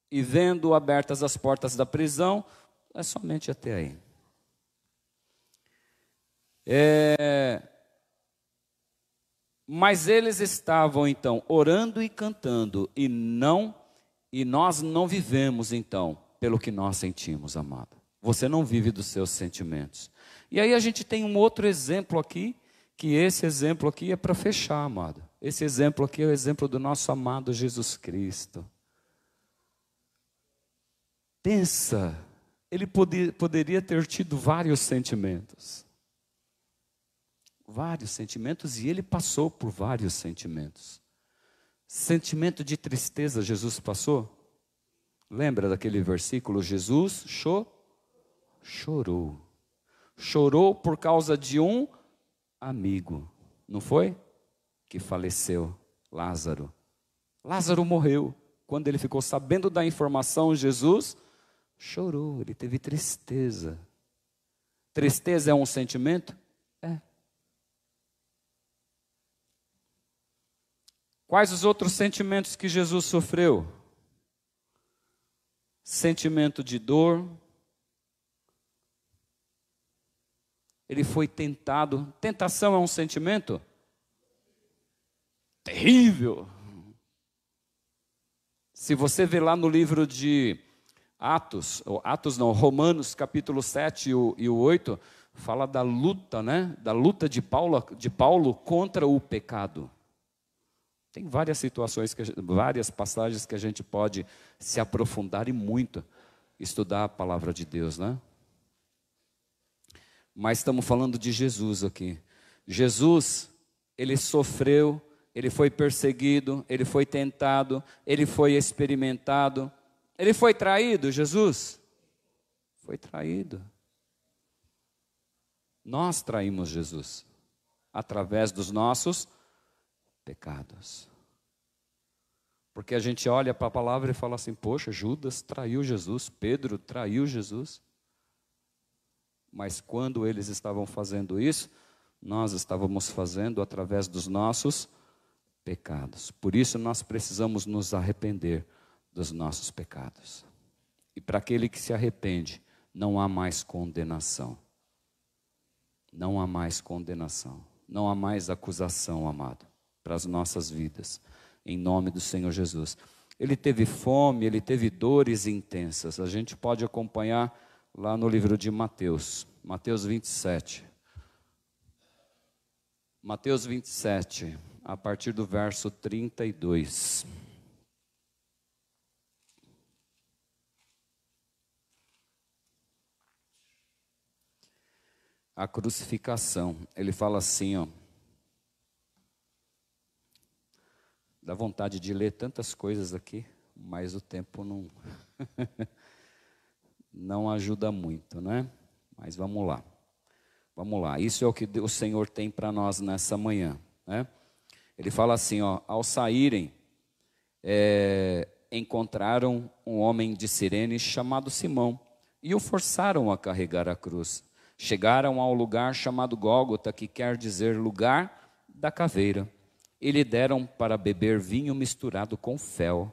e, vendo abertas as portas da prisão, é somente até aí. Mas eles estavam então orando e cantando, e nós não vivemos então pelo que nós sentimos, amado. Você não vive dos seus sentimentos. E aí a gente tem um outro exemplo aqui, que esse exemplo aqui é para fechar, amado. Esse exemplo aqui é o exemplo do nosso amado Jesus Cristo. Pensa, ele poderia ter tido vários sentimentos. Vários sentimentos, e ele passou por vários sentimentos. Sentimento de tristeza Jesus passou? Lembra daquele versículo? Jesus chorou. Chorou por causa de um amigo, não foi? Que faleceu, Lázaro. Lázaro morreu. Quando ele ficou sabendo da informação, Jesus chorou, ele teve tristeza. Tristeza é um sentimento? É. Quais os outros sentimentos que Jesus sofreu? Sentimento de dor. Ele foi tentado. Tentação é um sentimento? terrível. Se você ver lá no livro de Romanos capítulo 7 e o 8, fala da luta, né? Da luta de Paulo contra o pecado. Tem várias situações, várias passagens que a gente pode se aprofundar e muito estudar a palavra de Deus, né? Mas estamos falando de Jesus aqui. Jesus, ele sofreu, ele foi perseguido, ele foi tentado, ele foi experimentado. Ele foi traído, Jesus? Foi traído. Nós traímos Jesus através dos nossos pecados. Porque a gente olha para a palavra e fala assim, poxa, Judas traiu Jesus, Pedro traiu Jesus. Mas quando eles estavam fazendo isso, nós estávamos fazendo através dos nossos pecados. Por isso nós precisamos nos arrepender dos nossos pecados. E para aquele que se arrepende, não há mais condenação. Não há mais condenação. Não há mais acusação, amado, para as nossas vidas. Em nome do Senhor Jesus. Ele teve fome, ele teve dores intensas. A gente pode acompanhar lá no livro de Mateus. Mateus 27. Mateus 27, a partir do verso 32. A crucificação. Ele fala assim, ó. Dá vontade de ler tantas coisas aqui, mas o tempo não, não ajuda muito, né? Mas vamos lá. Vamos lá. Isso é o que o Senhor tem para nós nessa manhã, né? Ele fala assim, ó, ao saírem, encontraram um homem de Cirene chamado Simão e o forçaram a carregar a cruz. Chegaram ao lugar chamado Gólgota, que quer dizer lugar da caveira. E lhe deram para beber vinho misturado com fel.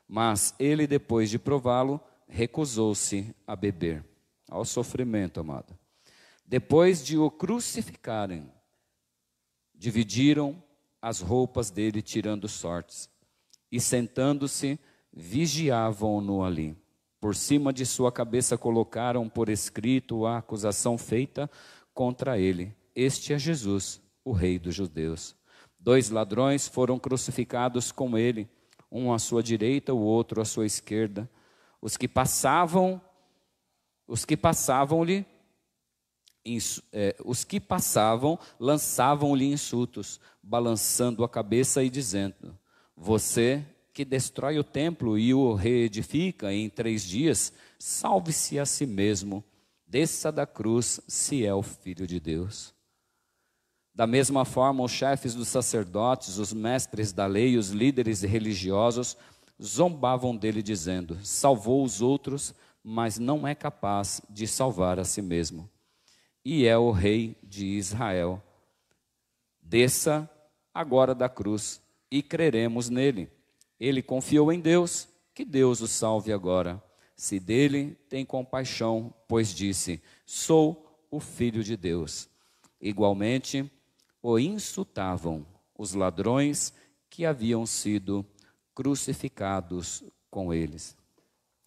Mas ele, depois de prová-lo, recusou-se a beber. Ao sofrimento, amado. Depois de o crucificarem, dividiram as roupas dele, tirando sortes. E sentando-se, vigiavam-no ali. Por cima de sua cabeça colocaram por escrito a acusação feita contra ele. Este é Jesus, o Rei dos Judeus. 2 ladrões foram crucificados com ele, um à sua direita, o outro à sua esquerda. Os que passavam lançavam-lhe insultos, balançando a cabeça e dizendo: você que destrói o templo e o reedifica em 3 dias, salve-se a si mesmo, desça da cruz, se é o Filho de Deus. Da mesma forma, os chefes dos sacerdotes, os mestres da lei e os líderes religiosos zombavam dele, dizendo: salvou os outros, mas não é capaz de salvar a si mesmo. E é o Rei de Israel. Desça agora da cruz e creremos nele. Ele confiou em Deus, que Deus o salve agora. Se dele tem compaixão, pois disse: sou o Filho de Deus. Igualmente, o insultavam os ladrões que haviam sido crucificados com eles.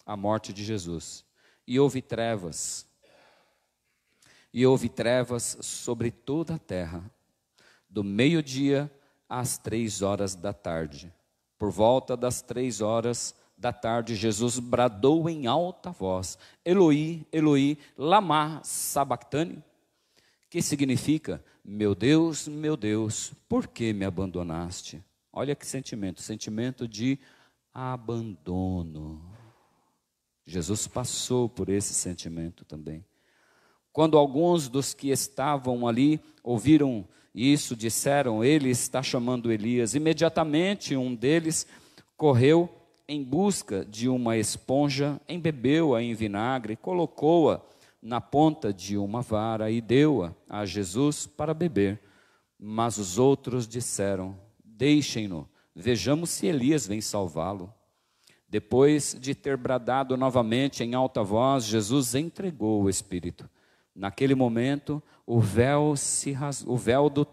A morte de Jesus. E houve trevas sobre toda a terra, do meio-dia às 3 horas da tarde. Por volta das 3 horas da tarde, Jesus bradou em alta voz: Eloi, Eloi, lama sabactani, que significa: meu Deus, por que me abandonaste? Olha que sentimento de abandono. Jesus passou por esse sentimento também. Quando alguns dos que estavam ali ouviram isso, disseram: ele está chamando Elias. Imediatamente um deles correu em busca de uma esponja, embebeu-a em vinagre, colocou-a na ponta de uma vara e deu-a a Jesus para beber. Mas os outros disseram: deixem-no, vejamos se Elias vem salvá-lo. Depois de ter bradado novamente em alta voz, Jesus entregou o Espírito. Naquele momento, o véu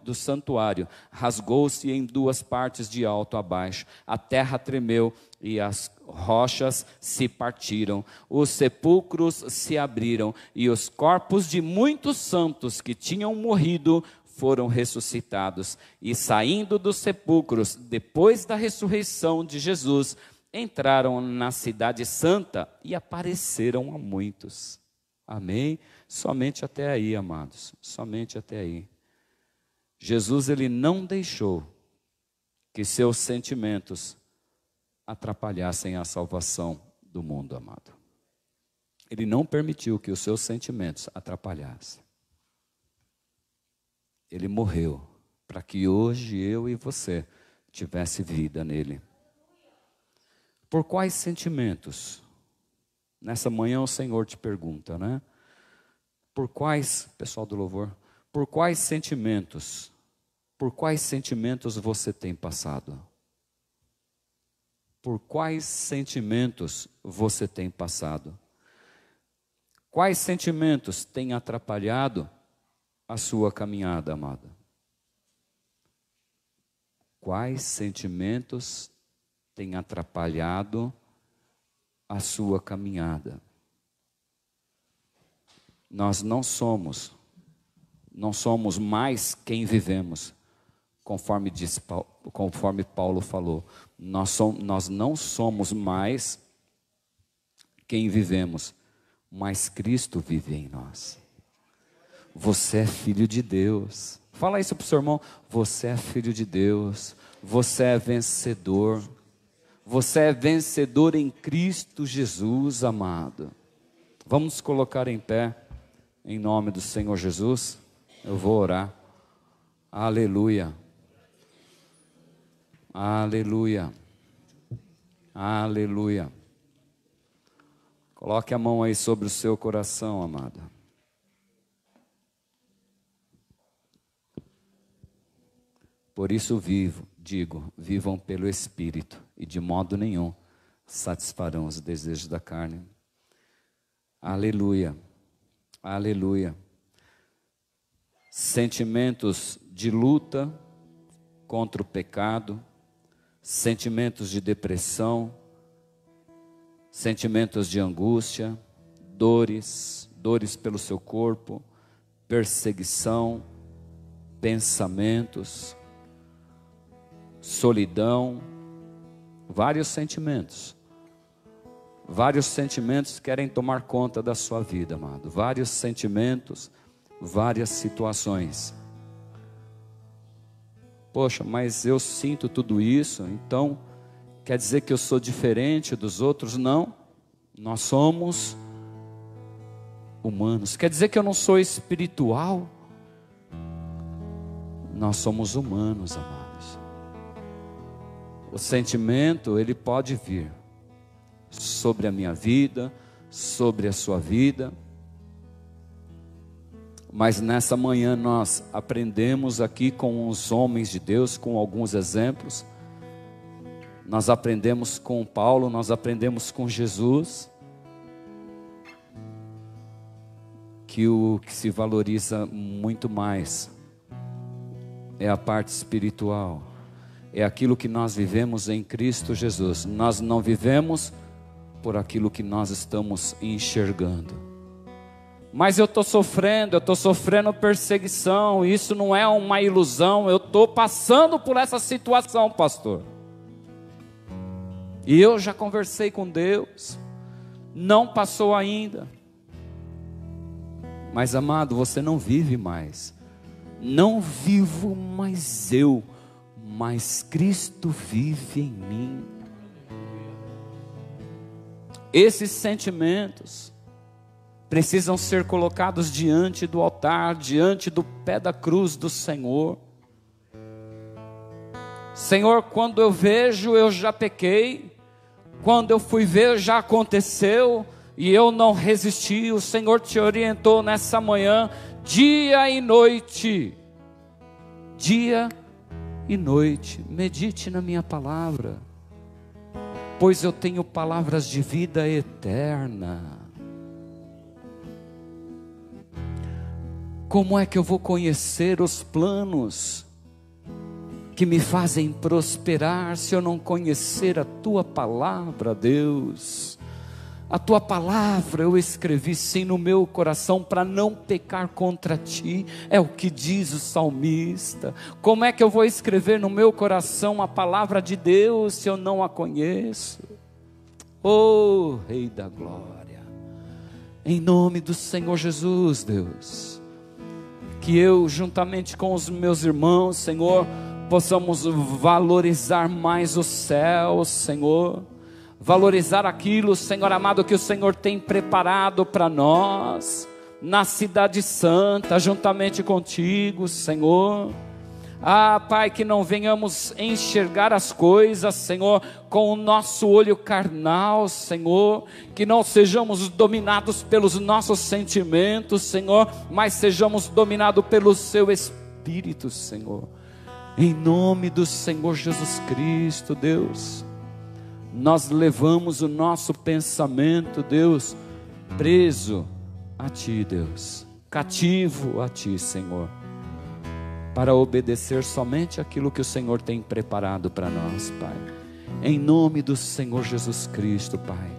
do santuário rasgou-se em duas partes de alto a baixo. A terra tremeu e as rochas se partiram. Os sepulcros se abriram e os corpos de muitos santos que tinham morrido foram ressuscitados. E saindo dos sepulcros, depois da ressurreição de Jesus, entraram na cidade santa e apareceram a muitos. Amém? Somente até aí, amados, somente até aí. Jesus, ele não deixou que seus sentimentos atrapalhassem a salvação do mundo, amado. Ele não permitiu que os seus sentimentos atrapalhassem. Ele morreu para que hoje eu e você tivesse vida nele. Por quais sentimentos? Nessa manhã o Senhor te pergunta, né? Por quais, pessoal do louvor, por quais sentimentos você tem passado? Por quais sentimentos você tem passado? Quais sentimentos têm atrapalhado a sua caminhada, amada? Quais sentimentos têm atrapalhado a sua caminhada? Nós não somos mais quem vivemos, conforme Paulo falou. Nós não somos mais quem vivemos, mas Cristo vive em nós. Você é filho de Deus. Fala isso para o seu irmão. Você é filho de Deus. Você é vencedor. Você é vencedor em Cristo Jesus, amado. Vamos nos colocar em pé, em nome do Senhor Jesus. Eu vou orar. Aleluia. Aleluia. Aleluia. Coloque a mão aí sobre o seu coração, amado. Por isso vivam pelo Espírito, e de modo nenhum satisfarão os desejos da carne. Aleluia, aleluia. Sentimentos de luta contra o pecado, sentimentos de depressão, sentimentos de angústia, dores pelo seu corpo, perseguição, pensamentos, solidão, vários sentimentos querem tomar conta da sua vida, amado. Vários sentimentos, várias situações. Poxa, mas eu sinto tudo isso, então quer dizer que eu sou diferente dos outros? Não, nós somos humanos. Quer dizer que eu não sou espiritual? Nós somos humanos, amados. O sentimento, ele pode vir sobre a minha vida, sobre a sua vida. Mas nessa manhã nós aprendemos aqui com os homens de Deus, com alguns exemplos. Nós aprendemos com Paulo, nós aprendemos com Jesus, que o que se valoriza muito mais é a parte espiritual. É aquilo que nós vivemos em Cristo Jesus. Nós não vivemos por aquilo que nós estamos enxergando. Mas eu estou sofrendo perseguição. Isso não é uma ilusão. Eu estou passando por essa situação, pastor. E eu já conversei com Deus. Não passou ainda. Mas amado, você não vive mais. Não vivo mais eu, mas Cristo vive em mim. Esses sentimentos precisam ser colocados diante do altar, diante do pé da cruz do Senhor. Senhor, quando eu vejo, eu já pequei. Quando eu fui ver, já aconteceu e eu não resisti. O Senhor te orientou nessa manhã, dia e noite. Dia e noite, medite na minha palavra, pois eu tenho palavras de vida eterna. Como é que eu vou conhecer os planos que me fazem prosperar se eu não conhecer a tua palavra, Deus? A tua palavra eu escrevi sim no meu coração para não pecar contra ti, é o que diz o salmista. Como é que eu vou escrever no meu coração a palavra de Deus se eu não a conheço? Oh, Rei da Glória, em nome do Senhor Jesus, Deus, que eu juntamente com os meus irmãos, Senhor, possamos valorizar mais o céu, Senhor, valorizar aquilo, Senhor amado, que o Senhor tem preparado para nós, na cidade santa, juntamente contigo, Senhor. Ah, Pai, que não venhamos enxergar as coisas, Senhor, com o nosso olho carnal, Senhor, que não sejamos dominados pelos nossos sentimentos, Senhor, mas sejamos dominados pelo Seu Espírito, Senhor, em nome do Senhor Jesus Cristo, Deus. Nós levamos o nosso pensamento, Deus, preso a Ti, Deus, cativo a Ti, Senhor, para obedecer somente aquilo que o Senhor tem preparado para nós, Pai. Em nome do Senhor Jesus Cristo, Pai,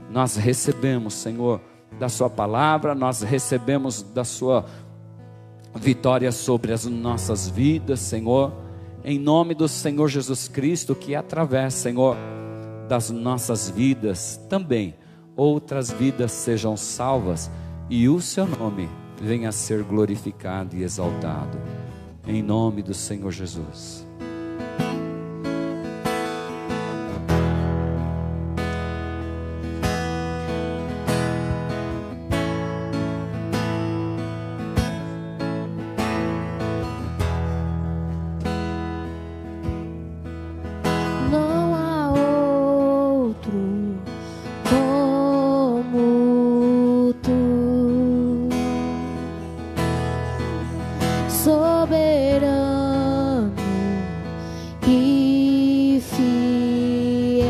nós recebemos, Senhor, da Sua palavra, nós recebemos da Sua vitória sobre as nossas vidas, Senhor, em nome do Senhor Jesus Cristo, que através, Senhor, das nossas vidas também outras vidas sejam salvas e o Seu nome venha a ser glorificado e exaltado, em nome do Senhor Jesus.
Soberano e fiel,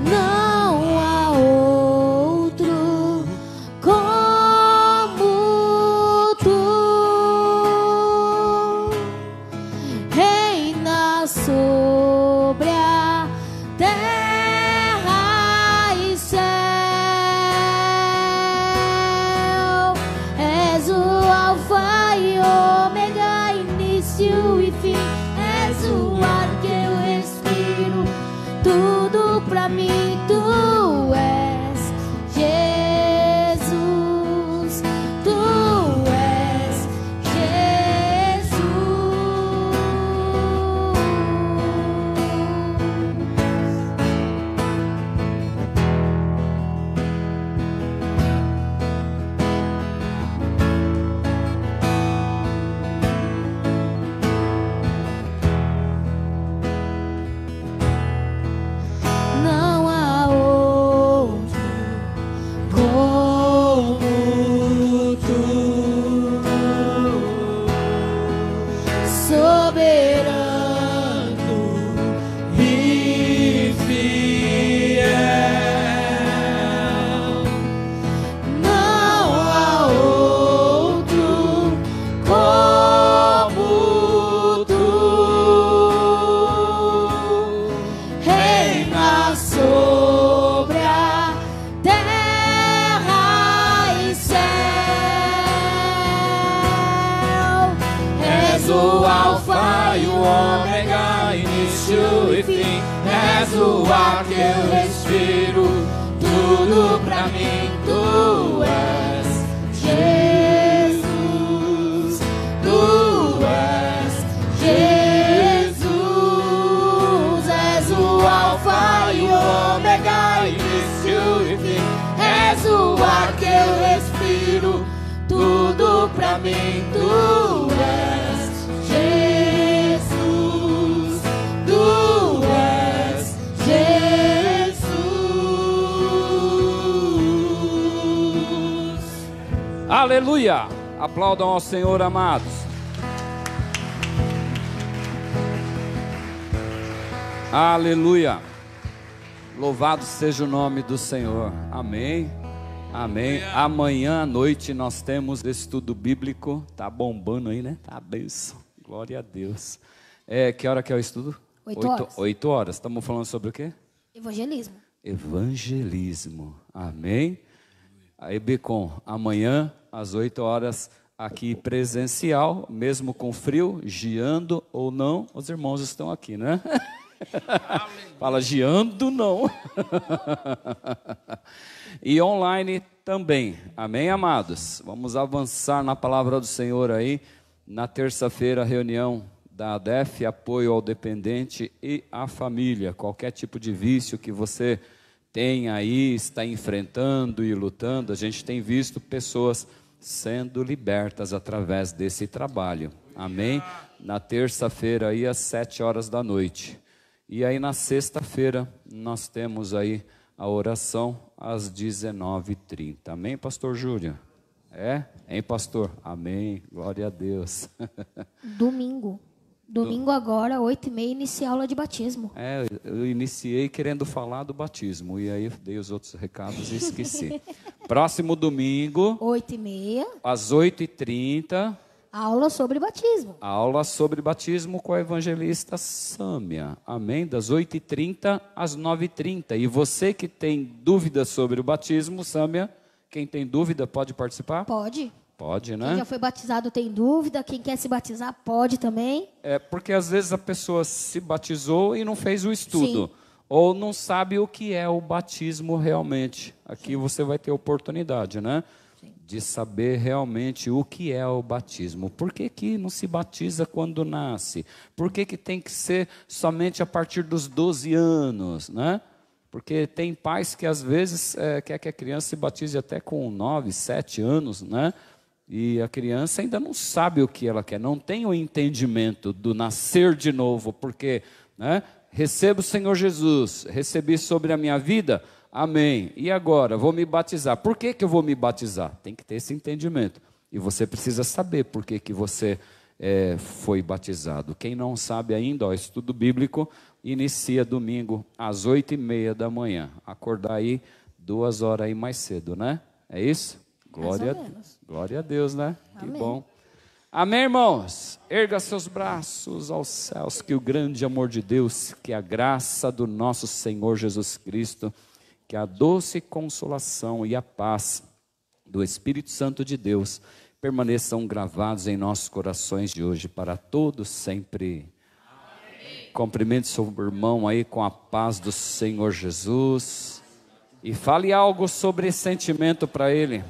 não há outro como tu, reina sobre a terra e céu. És o Alfa e Ômega, início e fim. És o ar que eu respiro, tudo pra mim. Tu és Jesus, Tu és Jesus. Não há outro como tu, soberano e fiel. Não há outro como tu, reina sobre a terra e céu. És o Alfa e o Ômega, início e fim. És o ar que eu respiro, tudo pra mim. Tu és Jesus, Tu és Jesus. És o Alfa e o Ômega, início e fim. És o ar que eu respiro, tudo pra mim. Tu és Jesus, Tu és Jesus.
Aleluia! Aplaudam ao Senhor, amados. Aleluia! Louvado seja o nome do Senhor. Amém. Amém. Amanhã à noite nós temos estudo bíblico. Tá bombando aí, né? Tá benção. Glória a Deus. Que hora que é o estudo?
8 horas.
8 horas. Estamos falando sobre o quê?
Evangelismo.
Evangelismo. Amém. Aí, Becom, amanhã às 8 horas aqui presencial, mesmo com frio, giando ou não, os irmãos estão aqui, né? Fala, giando não. E online também, amém, amados? Vamos avançar na palavra do Senhor aí. Na terça-feira, reunião da ADEF, apoio ao dependente e à família. Qualquer tipo de vício que você tem aí, está enfrentando e lutando, a gente tem visto pessoas sendo libertas através desse trabalho, amém? Na terça-feira aí às 7 horas da noite. E aí na sexta-feira nós temos aí a oração às 19h30. Amém, pastor Júlio? Hein, pastor? Amém, glória a Deus.
Domingo agora, 8h30, inicia a aula de batismo.
Eu iniciei querendo falar do batismo, e aí dei os outros recados e esqueci. Próximo domingo,
8h30,
às 8h30,
aula sobre batismo.
Aula sobre batismo com a evangelista Sâmia. Amém? Das 8h30 às 9h30. E você que tem dúvidas sobre o batismo, Sâmia, quem tem dúvida pode participar?
Pode.
Pode, né?
Quem já foi batizado tem dúvida, quem quer se batizar pode também.
Porque às vezes a pessoa se batizou e não fez o estudo.
Sim.
Ou não sabe o que é o batismo realmente. Aqui você vai ter oportunidade, né? De saber realmente o que é o batismo. Por que que não se batiza quando nasce? Por que que tem que ser somente a partir dos 12 anos, né? Porque tem pais que às vezes quer que a criança se batize até com 9, 7 anos, né? E a criança ainda não sabe o que ela quer, não tem o entendimento do nascer de novo, porque, né? Recebo o Senhor Jesus, recebi sobre a minha vida, amém. E agora, vou me batizar. Por que que eu vou me batizar? Tem que ter esse entendimento. E você precisa saber por que que você foi batizado. Quem não sabe ainda, estudo bíblico inicia domingo às 8h30 da manhã. Acordar aí 2 horas aí mais cedo, né? É isso? Glória a Deus, né?
Amém.
Que bom. Amém, irmãos? Erga seus braços aos céus, que o grande amor de Deus, que a graça do nosso Senhor Jesus Cristo, que a doce consolação e a paz do Espírito Santo de Deus permaneçam gravados em nossos corações de hoje para todos sempre. Amém. Cumprimente seu irmão aí com a paz do Senhor Jesus e fale algo sobre esse sentimento para ele.